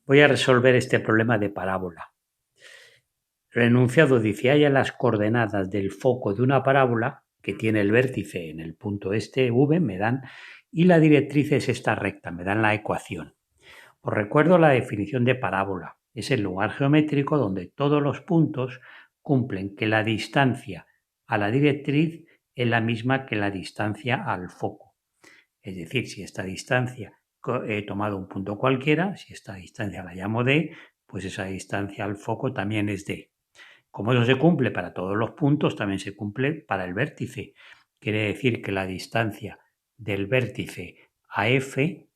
Voy a resolver este problema de parábola. El enunciado dice: halla las coordenadas del foco de una parábola que tiene el vértice en el punto este V, me dan, y la directriz es esta recta, me dan la ecuación. Os recuerdo la definición de parábola. Es el lugar geométrico donde todos los puntos cumplen que la distancia a la directriz es la misma que la distancia al foco. Es decir, si esta distancia he tomado un punto cualquiera, si esta distancia la llamo D, pues esa distancia al foco también es D. Como eso se cumple para todos los puntos, también se cumple para el vértice. Quiere decir que la distancia del vértice a F,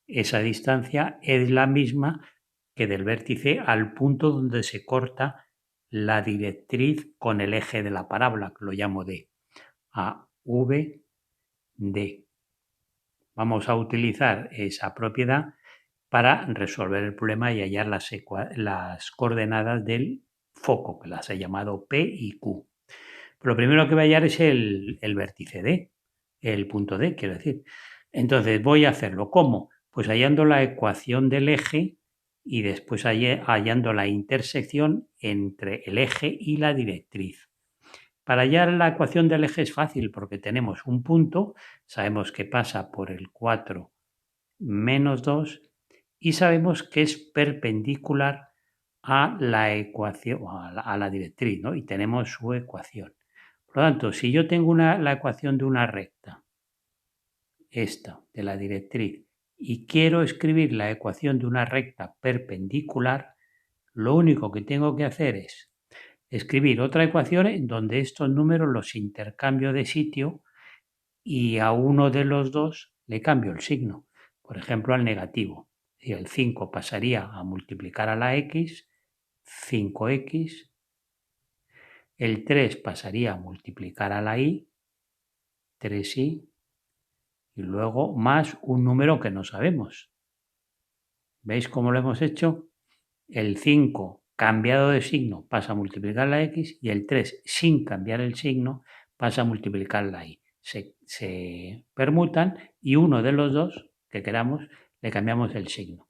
esa distancia es la misma que del vértice al punto donde se corta la directriz con el eje de la parábola, que lo llamo D. A, V, D. Vamos a utilizar esa propiedad para resolver el problema y hallar las coordenadas del foco, que las he llamado P y Q. Pero lo primero que voy a hallar es el vértice D, el punto D, quiero decir. Entonces voy a hacerlo. ¿Cómo? Pues hallando la ecuación del eje y después hallando la intersección entre el eje y la directriz. Para hallar la ecuación del eje es fácil porque tenemos un punto, sabemos que pasa por el 4 menos 2 y sabemos que es perpendicular a la ecuación, a la directriz, ¿no? Y tenemos su ecuación. Por lo tanto, si yo tengo la ecuación de una recta, esta, de la directriz, y quiero escribir la ecuación de una recta perpendicular, lo único que tengo que hacer es escribir otra ecuación en donde estos números los intercambio de sitio y a uno de los dos le cambio el signo. Por ejemplo, al negativo. Y el 5 pasaría a multiplicar a la x, 5x. El 3 pasaría a multiplicar a la y, 3y. Y luego más un número que no sabemos. ¿Veis cómo lo hemos hecho? El 5 cambiado de signo pasa a multiplicar la x y el 3 sin cambiar el signo pasa a multiplicar la y. Se permutan y uno de los dos que queramos le cambiamos el signo.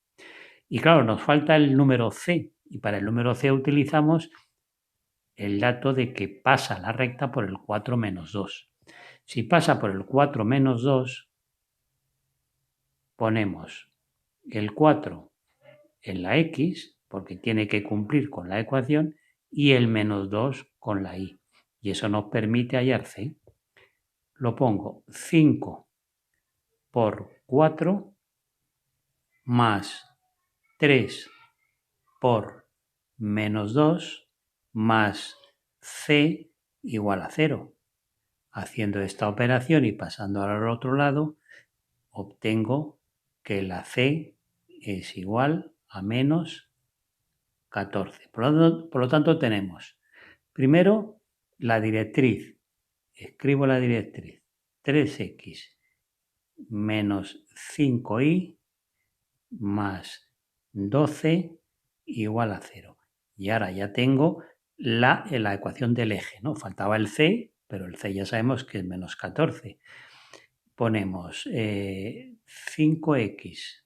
Y claro, nos falta el número c y para el número c utilizamos el dato de que pasa la recta por el 4 menos 2. Si pasa por el 4 menos 2, ponemos el 4 en la x, porque tiene que cumplir con la ecuación, y el menos 2 con la y. Y eso nos permite hallar c. Lo pongo 5 por 4 más 3 por menos 2 más c igual a 0. Haciendo esta operación y pasando al otro lado, obtengo que la c es igual a menos 14. Por lo tanto, tenemos primero la directriz. Escribo la directriz. 3x menos 5y más 12 igual a 0. Y ahora ya tengo la ecuación del eje, ¿no? Faltaba el c, pero el c ya sabemos que es menos 14. Ponemos 5x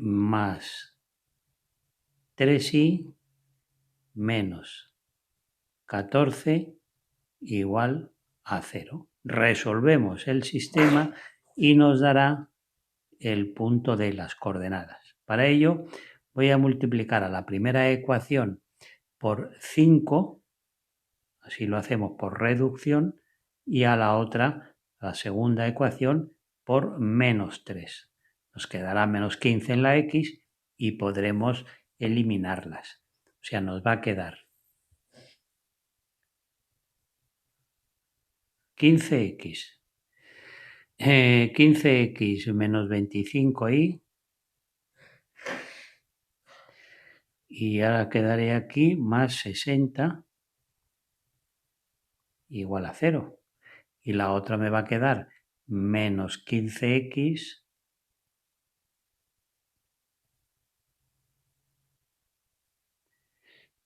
más 3y menos 14 igual a 0. Resolvemos el sistema y nos dará el punto de las coordenadas. Para ello voy a multiplicar a la primera ecuación por 5, así lo hacemos por reducción, y a la otra, la segunda ecuación, por menos 3. Nos quedará menos 15 en la x y podremos eliminarlas. O sea, nos va a quedar 15x. 15x menos 25y. Y ahora quedaré aquí más 60 igual a 0. Y la otra me va a quedar menos 15x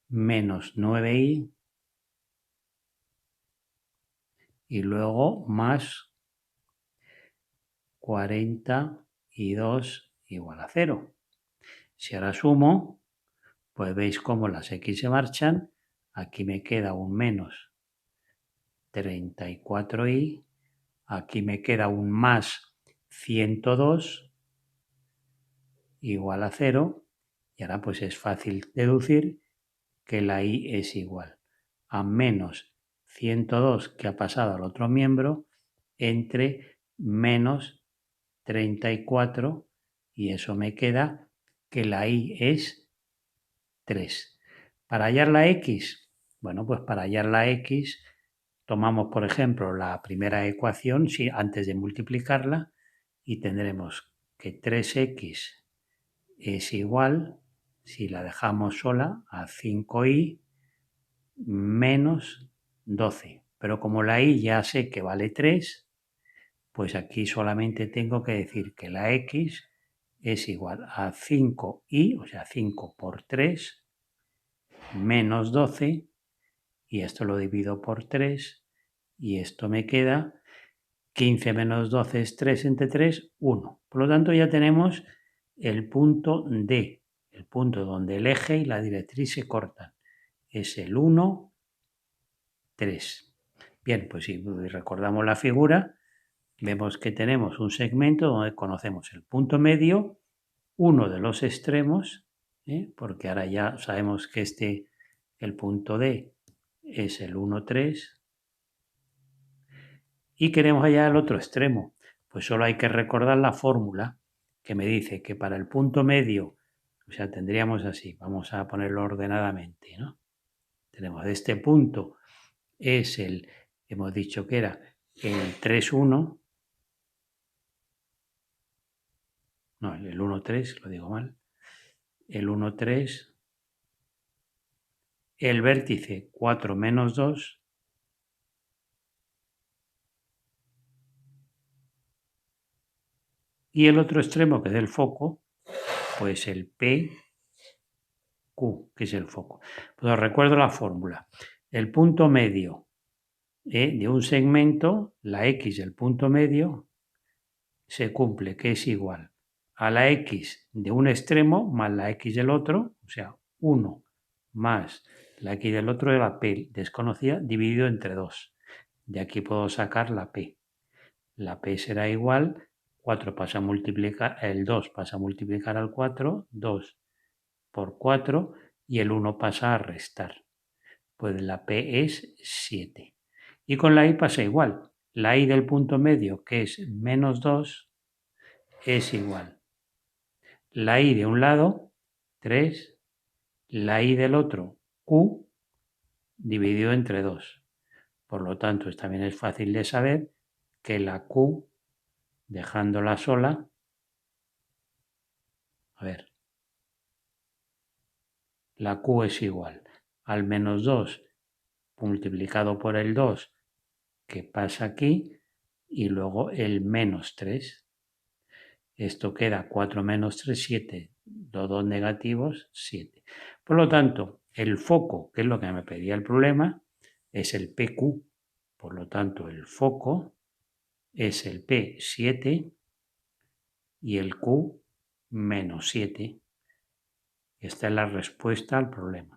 menos 9y y luego más 40 y 2 igual a 0. Si ahora sumo, pues veis cómo las x se marchan. Aquí me queda un menos 34y. Aquí me queda un más 102 igual a 0. Y ahora pues es fácil deducir que la y es igual a menos 102 que ha pasado al otro miembro entre menos 34 y eso me queda que la y es 3. Para hallar la x, bueno, pues para hallar la x tomamos por ejemplo la primera ecuación antes de multiplicarla y tendremos que 3x es igual, si la dejamos sola, a 5y menos 12. Pero como la y ya sé que vale 3, pues aquí solamente tengo que decir que la x es igual a 5y, o sea, 5 por 3, menos 12, y esto lo divido por 3, y esto me queda 15 menos 12 es 3 entre 3, 1. Por lo tanto, ya tenemos el punto D, el punto donde el eje y la directriz se cortan. Es el 1, 3. Bien, pues si recordamos la figura, vemos que tenemos un segmento donde conocemos el punto medio, uno de los extremos, porque ahora ya sabemos que el punto D es el 1, 3, y queremos hallar el otro extremo. Pues solo hay que recordar la fórmula que me dice que para el punto medio, o sea, tendríamos así, vamos a ponerlo ordenadamente, ¿no? Tenemos este punto, hemos dicho que era el 3, 1, no, el 1, 3, lo digo mal, el 1, 3, el vértice 4 menos 2, y el otro extremo, que es el foco, pues el PQ, que es el foco. Pues os recuerdo la fórmula. El punto medio de un segmento, la x del punto medio, se cumple, que es igual a la x de un extremo más la x del otro, o sea, 1 más la x del otro de la p desconocida dividido entre 2. De aquí puedo sacar la p. La p será igual, 4 pasa a multiplicar, el 2 pasa a multiplicar al 4, 2 por 4, y el 1 pasa a restar. Pues la p es 7. Y con la y pasa igual. La y del punto medio, que es menos 2, es igual. La y de un lado, 3, la y del otro, q, dividido entre 2. Por lo tanto, también es fácil de saber que la q, dejándola sola, a ver, la q es igual al menos 2 multiplicado por el 2 que pasa aquí y luego el menos 3. Esto queda 4 menos 3, 7. Los dos negativos, 7. Por lo tanto, el foco, que es lo que me pedía el problema, es el PQ. Por lo tanto, el foco es el P7 y el Q menos 7. Esta es la respuesta al problema.